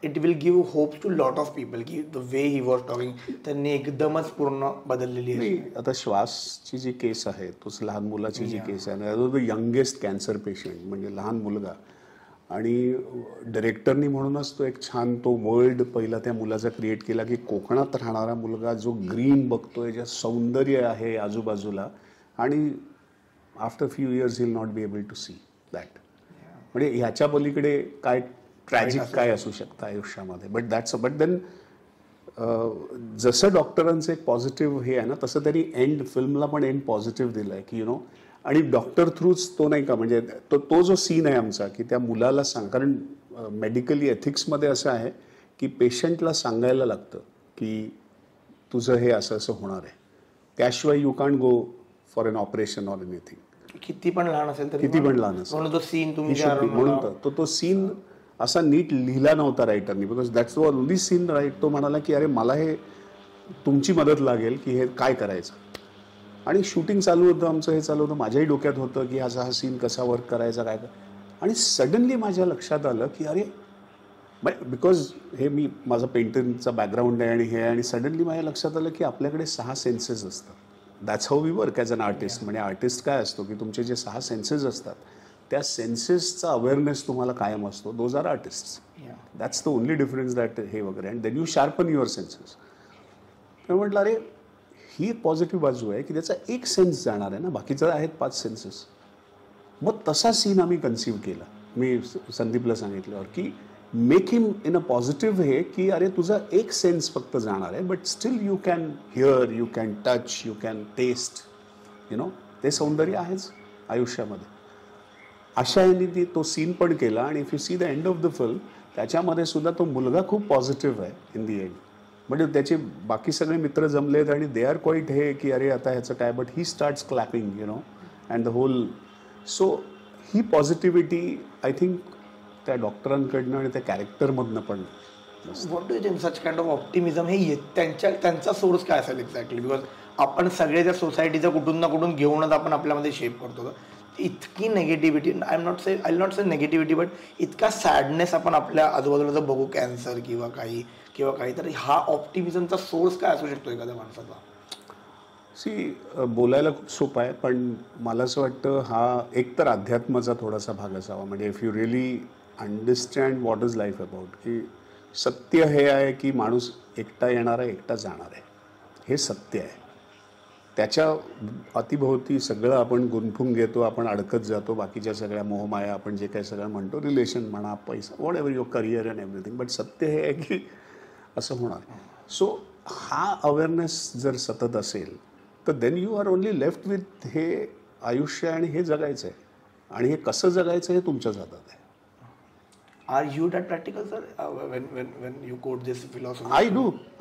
it will give hope to lot of people की the way he was talking त्यांनी एकदमच पूर्ण बदललेली आहे. आता श्वासची जी केस आहे, तोच लहान मुलाची जी केस आहे, द यंगेस्ट कॅन्सर पेशंट म्हणजे लहान मुलगा. आणि डिरेक्टरनी म्हणूनच तो एक छान तो वर्ल्ड पहिला त्या मुलाचा क्रिएट केला की कोकणात राहणारा मुलगा जो ग्रीन बघतोय, ज्या सौंदर्य आहे आजूबाजूला, आणि after few years he will not be able to see that. म्हणजे ह्याच्या पलीकडे काय ट्रॅजिक काय असू शकतं आयुष्यामध्ये. बट देन जसं डॉक्टरांचं एक पॉझिटिव्ह हे आहे ना, तसं त्यांनी एंड फिल्मला पण एंड पॉझिटिव्ह दिलं आहे की आणि डॉक्टर थ्रूच तो नाही का, म्हणजे तो जो सीन आहे आमचा की त्या मुलाला कारण मेडिकली एथिक्समध्ये असं आहे की पेशंटला सांगायला लागतं की तुझं हे असं असं होणार आहे, त्याशिवाय you can't go for an operation or anything. किती पण लहान असेल तर, किती पण लहान असेल, म्हणून तो सीन तुम्ही म्हणून तो सीन असा नीट लिहिला नव्हता रायटरनी, because that's the only scene right. तो म्हणाला की अरे मला हे तुमची मदत लागेल की हे काय करायचं. आणि शूटिंग चालू होतं आमचं, हे चालू होतं, माझ्याही डोक्यात होतं की हा सीन कसा वर्क करायचा काय. आणि सडनली माझ्या लक्षात आलं की अरे बिकॉज हे माझं पेंटिंगचा बॅकग्राऊंड आहे आणि हे, आणि सडनली माझ्या लक्षात आलं की आपल्याकडे 6 सेन्सेस असतात. That's how we work as an artist. म्हणजे आर्टिस्ट काय असतो की तुमचे जे 6 सेन्सेस असतात त्या सेन्सेसचा अवेअरनेस तुम्हाला कायम असतो. Those are artist. That's the only difference that हे वगैरे. And then you sharpen your senses. तर म्हटलं अरे ही एक पॉझिटिव्ह बाजू आहे की त्याचा एक सेन्स जाणार आहे ना, बाकीचं आहेत 5 सेन्सेस. मग तसा सीन आम्ही कन्सिव्ह केला. मी संदीपला सांगितल्यावर की make him in a positive हे की अरे तुझा एक सेन्स फक्त जाणार आहे, but still you can hear, you can touch, you can taste, ते सौंदर्य आहेच आयुष्यामध्ये. अशा ह्यानी तो सीन पण केला. आणि if you see the end of the film, त्याच्यामध्ये सुद्धा तो मुलगा खूप पॉझिटिव्ह आहे इन दी एंड. म्हणजे त्याचे बाकी सगळे मित्र जमलेत आणि दे आर क्वाईट हे की अरे आता ह्याचं काय, but he starts clapping and the whole. So he positivity I think त्या डॉक्टरांकडनं आणि त्या कॅरेक्टरमधनं पण. What do you think such kind of optimism हे त्यांचा सोर्स काय असेल एक्झॅक्टली? बिकॉज आपण सगळे त्या सोसायटीचं कुठून ना कुठून घेऊनच आपण आपल्यामध्ये शेप करतो. इतकी नेगेटिव्हिटी, आय नॉट से नेगेटिव्हिटी, बट इतका सॅडनेस आपण आपल्या आजूबाजूला जर बघू, कॅन्सर किंवा काही, तर हा ऑप्टिमिझमचा सोर्स काय असू शकतो एखाद्या माणसाचा? बोलायला खूप सोपं आहे, पण मला असं वाटतं हा एक तर अध्यात्माचा थोडासा भाग असावा. म्हणजे if you really understand what is life about, की सत्य हे आहे की माणूस एकटा येणार आहे, एकटा जाणार आहे, हे सत्य आहे. त्याच्या अतिभोवती सगळं आपण गुंफून घेतो, आपण अडकत जातो, बाकीच्या सगळ्या मोहमाया आपण जे काही सगळं म्हणतो, रिलेशन म्हणा, पैसा, what ever your career and everything, but सत्य हे आहे की असं होणार. सो हा अवेअरनेस जर सतत असेल तर then you are only left with हे आयुष्य, आणि हे जगायचं आहे, आणि हे कसं जगायचं हे तुमच्याच हातात आहे. Are you that practical, sir? When you quote this philosophy?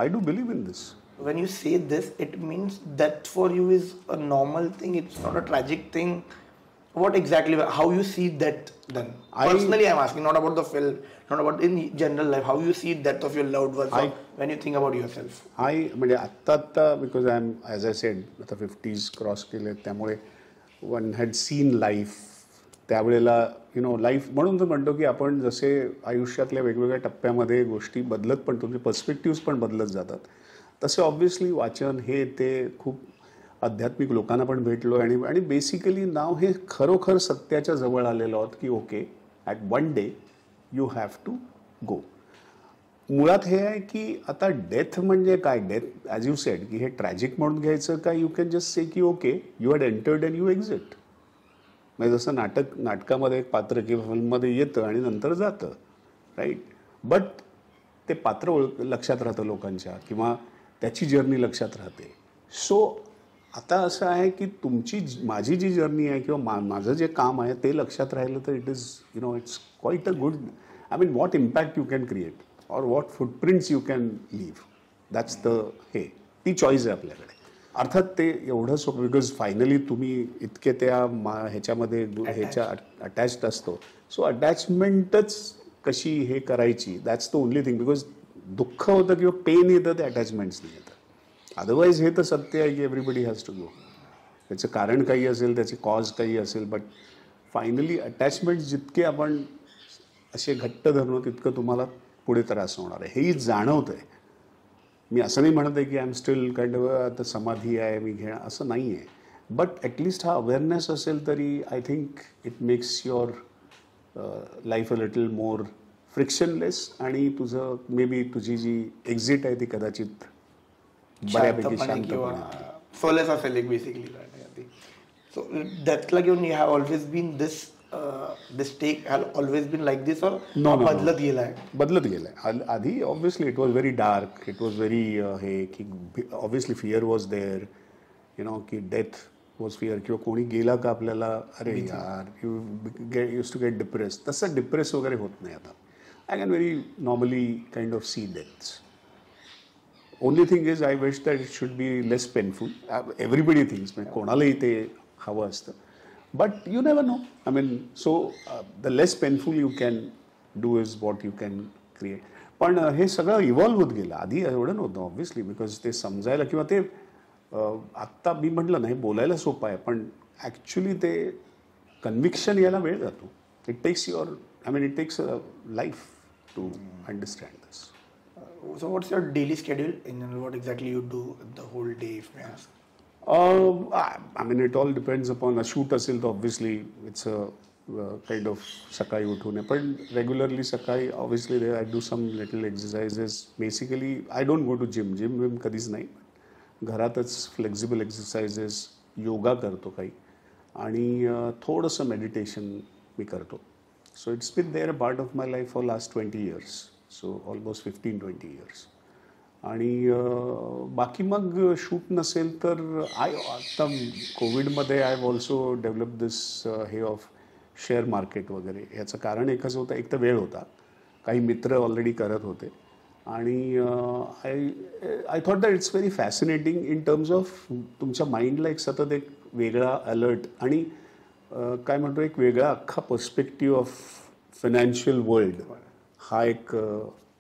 I do believe in this. When you say this, it means that for you is a normal thing. It's not a tragic thing. What exactly? How you see that then? Personally, I'm asking, not about the film, not about in general life. How you see death of your loved ones when you think about yourself? म्हणजे आत्ता because I'm, as I said, आता 50s cross केले, त्यामुळे one had seen life. त्यावेळेला life म्हणून तर म्हणतो की आपण जसे आयुष्यातल्या वेगवेगळ्या टप्प्यामध्ये गोष्टी बदलत, पण तुमचे पर्स्पेक्टिव्स पण बदलत जातात, तसे ऑब्व्हियसली वाचन हे ते खूप आध्यात्मिक लोकांना पण भेटलो, आणि बेसिकली नाव हे खरोखर सत्याच्या जवळ आलेलो आहोत की okay, at one day you have to go. मुळात हे आहे की आता डेथ म्हणजे काय, डेथ ॲज यू सेड की हे ट्रॅजिक म्हणून घ्यायचं का, यू कॅन जस्ट से की okay, you had entered and you exit. म्हणजे जसं नाटकामध्ये एक पात्र किंवा फिल्ममध्ये येतं आणि नंतर जातं, राईट, बट ते पात्र लक्षात राहतं लोकांच्या, किंवा त्याची जर्नी लक्षात राहते. सो आता असं आहे की माझी जी जर्नी आहे किंवा माझं जे काम आहे ते लक्षात राहिलं तर it's quite a good, I mean what impact you can create और what footprints you can leave, that's the ती चॉईस आहे आपल्याकडे. अर्थात ते एवढं सोपं, बिकॉज फायनली तुम्ही इतके त्या ह्याच्यामध्ये अटॅच्ड असतो. सो अटॅचमेंटच कशी हे करायची, that's the only thing. Because दुःख होतं किंवा पेन येतं ते अटॅचमेंट्स नाही येतं. अदरवाईज हे तर सत्य आहे की एव्हरीबडी हॅज टू गो. त्याचं कारण काही असेल, त्याची कॉज काही असेल, बट फायनली अटॅचमेंट जितके आपण असे घट्ट धरणं तितकं तुम्हाला पुढे त्रास होणार आहे, हेही जाणवतं आहे. मी असं नाही म्हणत आहे की I am still kind of आता समाधी आहे मी घेणं, असं नाही आहे, बट ॲटलिस्ट हा अवेअरनेस असेल तरी I think it makes your life a little more frictionless, आणि तुझं मे बी तुझी जी एक्झिट आहे ती कदाचित बऱ्यापैकी शांतपणे सोलेस असेल एक बेसिकली. सो डेथला घेऊन you have always been this take have always been like this, और बदलत गेलाय? आधी obviously it was very dark, it was very हे की ऑब्व्हियसली फिअर वॉज देअर, की डेथ वॉज फिअर, किंवा कोणी गेला का आपल्याला अरे यार यूज टू गेट डिप्रेस. तसं डिप्रेस वगैरे होत नाही आता. I can very normally kind of see deaths. Only thing is I wish that it should be less painful. Everybody things, म्हणजे कोणालाही ते हवं असतं, but you never know. I mean, so the less painful you can do is what you can create. पण हे सगळं evolve होत गेलं. आधी एवढं नव्हतं ऑब्व्हियसली, बिकॉज ते समजायला किंवा ते आत्ता मी म्हटलं नाही बोलायला सोपं आहे, पण ॲक्च्युली ते कन्व्हिक्शन यायला वेळ जातो. It takes it takes life to understand this. So what's your daily schedule in general? What exactly you do the whole day, if may I ask? I mean, it all depends upon a shoot असेल तर obviously it's a kind of सकाळी उठून, पण regularly सकाळी obviously I do some little exercises. Basically I don't go to gym कधीच नाही, घरातच flexible exercises, yoga करतो काही, आणि थोडंसं मेडिटेशन मी करतो. So it's been there a part of my life for last 20 years, so almost 15-20 years. आणि बाकी मग शूट नसेल तर आता कोविडमध्ये I have also develop this हे ऑफ शेअर मार्केट वगैरे. ह्याचं कारण एकच होतं, एक तर वेळ होता, काही मित्र ऑलरेडी करत होते, आणि I thought that it's very fascinating in terms of तुमच्या माइंडला एक सतत एक वेगळा अलर्ट, आणि काय म्हणतो एक वेगळा अख्खा पर्स्पेक्टिव्ह ऑफ फायनान्शियल वर्ल्ड हा एक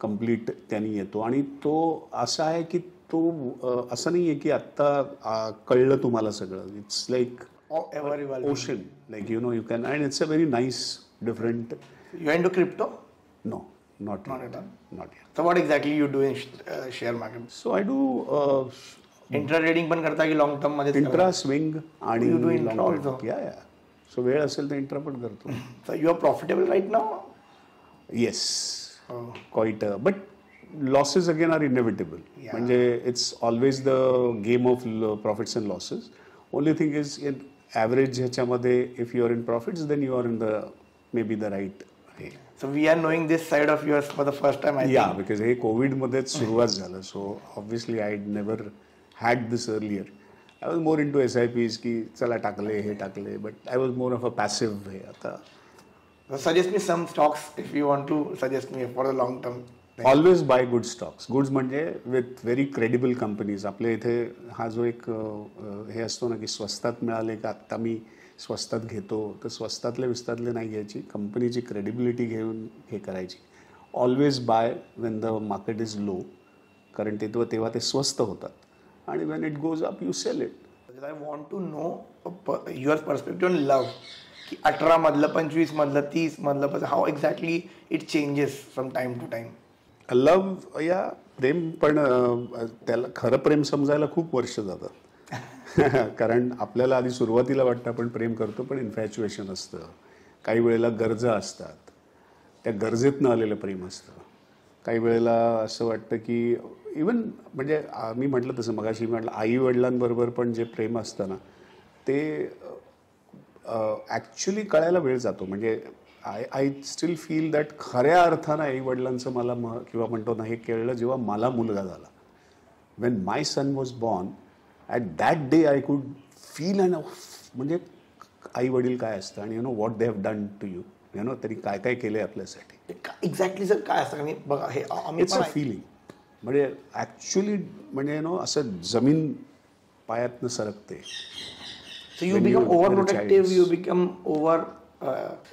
कम्प्लीट त्यांनी येतो. आणि तो असा आहे की तो असं नाही आहे की आत्ता कळलं तुम्हाला सगळं. It's like ever evolving. ocean. Like, you know, you can, and it's a very nice, different. You're into crypto? No, not Not yet. at all. Not yet. So what exactly you do in share market? So I do intra trading पण करता की long term मध्ये intra swing आणि You do intra long also? term. Yeah. सो वेळ असेल तर intra पण करतो. So you are profitable right now? Yes, quite. But losses again are inevitable. Yeah. म्हणजे it's always the game of profits and losses. Only thing is in average ह्याच्यामध्ये if you are in profits then you are in the maybe the right way. So we are knowing this side of yours for the first time, I Yeah, think. because हे Covid मध्येच सुरुवात झालं. So obviously I never had this earlier. I was more into SIPs की चला टाकले हे टाकले, but I was more of a passive way. आता So suggest me some stocks if you want to suggest me for the long term. Always buy good stocks. Goods म्हणजे with very credible companies. आपल्या इथे हा जो एक हे असतो ना की स्वस्तात मिळाले का आत्ता मी स्वस्तात घेतो, तर स्वस्तातले विस्तातले नाही घ्यायची, कंपनीची क्रेडिबिलिटी घेऊन हे करायची. Always buy when the market is low, कारण तेव्हा ते स्वस्त होतात आणि when it goes up you sell it. I want to know your perspective on love, की 18 मधलं 25 मधलं 30 मधलं how exactly it changes from time to time. Love या प्रेम पण त्याला खरं प्रेम समजायला खूप वर्ष जातात. कारण आपल्याला आधी सुरुवातीला वाटतं आपण प्रेम करतो, पण इन्फॅच्युएशन असतं, काही वेळेला गरजा असतात, त्या गरजेतनं आलेलं प्रेम असतं. काही वेळेला असं वाटतं की इवन म्हणजे मी म्हटलं तसं मगाशी म्हटलं आई वडिलांबरोबर पण जे प्रेम असतं ना ते ॲक्च्युली कळायला वेळ जातो. म्हणजे आय स्टील फील दॅट खऱ्या अर्थानं आई वडिलांचं मला किंवा म्हणतो ना हे कळलं जेव्हा मला मुलगा झाला. When my son was born at that day I could feel and म्हणजे आई वडील काय असतं आणि you know what they have done to you, you know तरी काय काय केलं आहे आपल्यासाठी. एक्झॅक्टली सर काय असतं आणि बघा हे आम्ही इट्स अ फिलिंग. म्हणजे ॲक्च्युली म्हणजे यु नो असं जमीन पायातनं सरकते. So you become overprotective, you become over.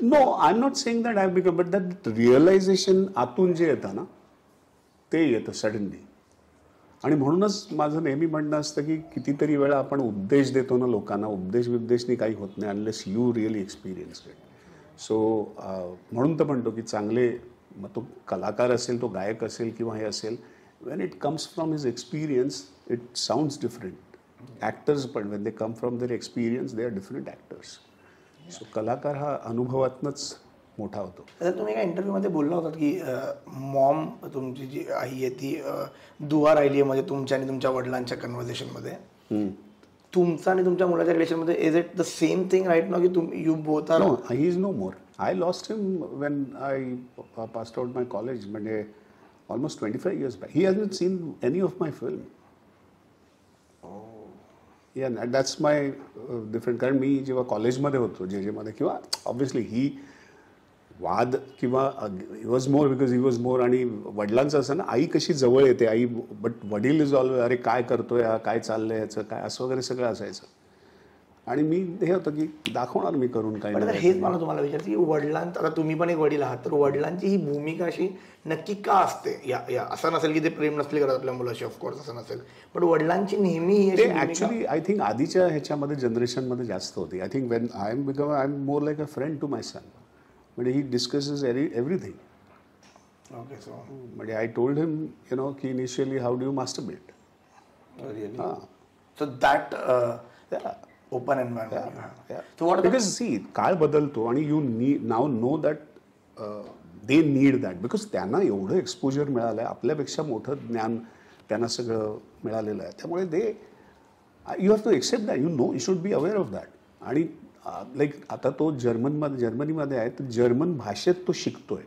No, I'm not saying that I've become, but that realization आतून जे येतं ना ते येतं सडनली. आणि म्हणूनच माझं नेहमी म्हणणं असतं की कितीतरी वेळा आपण उपदेश देतो ना लोकांना, उपदेशनी काही होत नाही unless you really experience it. So म्हणून तर म्हणतो की चांगले मग तो कलाकार असेल, तो गायक असेल किंवा हे असेल, when it comes from his experience it sounds different. Actors पण when they come from their experience they are different actors. So कलाकार हा अनुभवातनंच मोठा होतो. तर तुम्ही एका इंटरव्ह्यूमध्ये बोलला होतात की मॉम तुमची जी आई आहे ती दुवा राहिली आहे म्हणजे तुमच्या आणि तुमच्या वडिलांच्या कन्व्हर्सेशनमध्ये. तुमचा आणि तुमच्या मुलाच्या रिलेशनमध्ये is it the same thing right now की you both are? No, he is no more. I lost him when I passed out my college, म्हणजे almost 25 years back. He hasn't seen any of my film. Yeah, that's my different. कारण मी जेव्हा कॉलेजमध्ये होतो जे किंवा obviously ही वाद किंवा he was more because he was more. आणि वडिलांचं असं ना आई कशी जवळ येते आई, बट वडील इज ऑलवेज अरे काय करतोय हा, काय चाललंय याचं काय, असं वगैरे सगळं असायचं. आणि मी हे होतं की दाखवणार मी करून काय. हेच मला तुम्हाला विचारायचं की वडिलांचं, आता तुम्ही पण एक वडील आहात, तर वडिलांची ही भूमिका अशी नक्की का असते? या असं नसेल की ते प्रेम नसले करत आपल्या मुलाशी, ऑफकोर्स असं नसेल, पण वडिलांची नेहमी ते ॲक्च्युली आय थिंक आधीच्या ह्याच्यामध्ये जनरेशनमध्ये जास्त होती. I think when I am more like a friend to my son. म्हणजे he discusses everything. Okay. So म्हणजे I told him you know की initially how do you masturbate. हां. So that open environment. Because see काळ बदलतो आणि you now know that they need that, because त्यांना एवढं exposure मिळालं आहे, आपल्यापेक्षा मोठं ज्ञान त्यांना सगळं मिळालेलं आहे. त्यामुळे they you have to accept that, you know, you should be aware of that. आणि लाईक आता तो जर्मनीमध्ये आहे, तर जर्मन भाषेत तो शिकतोय.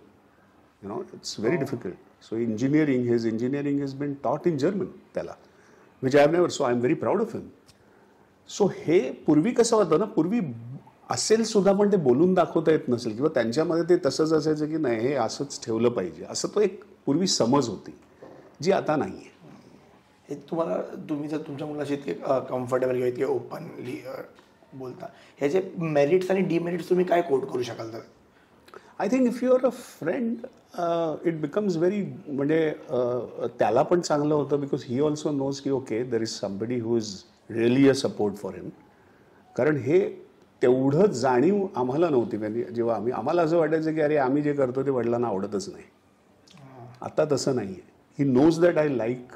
You know it's very difficult. So his engineering is been taught in German त्याला, which I have never. So I am very proud of him. So हे पूर्वी कसं होतं ना, पूर्वी असेल सुद्धा पण ते बोलून दाखवता येत नसेल किंवा त्यांच्यामध्ये ते तसंच असायचं की नाही हे असंच ठेवलं पाहिजे, असं तो एक पूर्वी समज होती जी आता नाही आहे. हे तुम्ही जर तुमच्या मुलाशी इतके कम्फर्टेबल किंवा इतके ओपनली बोलता, ह्याचे मेरिट्स आणि डिमेरिट्स तुम्ही काय कोट करू शकाल? तर I think if you are a friend it becomes very, म्हणजे त्याला पण चांगलं होतं बिकॉज ही ऑल्सो नोज की okay there is somebody who is really a support for him. कारण हे तेवढं जाणीव आम्हाला नव्हती. म्हणजे जेव्हा आम्हाला असं वाटायचं की अरे आम्ही जे करतो ते वडिलांना आवडतच नाही. आता तसं नाही आहे. He knows that I like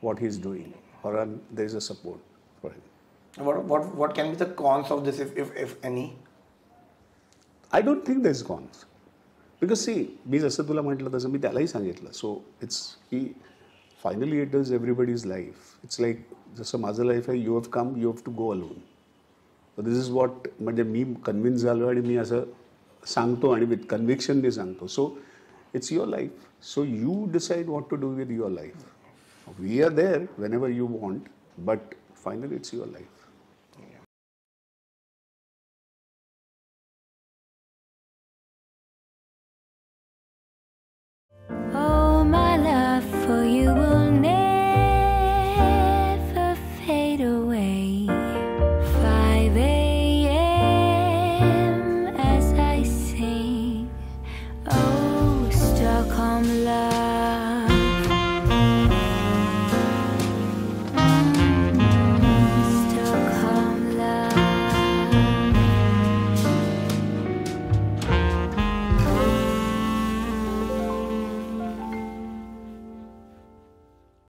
what he's doing, or there is a support for him. What can be the cons of this, if any? I don't think there's cons, because see, मी जसं तुला म्हटलं तसं मी त्यालाही सांगितलं. So it's finally it is everybody's life. It's like जसं माझं life आहे, you have come, you have to go alone. So this is what म्हणजे मी कन्व्हिन्स झालो आणि मी असं सांगतो आणि विथ कन्व्हिक्शनने सांगतो. So it's your life. So you decide what to do with your life. We are there whenever you want, but finally it's your life.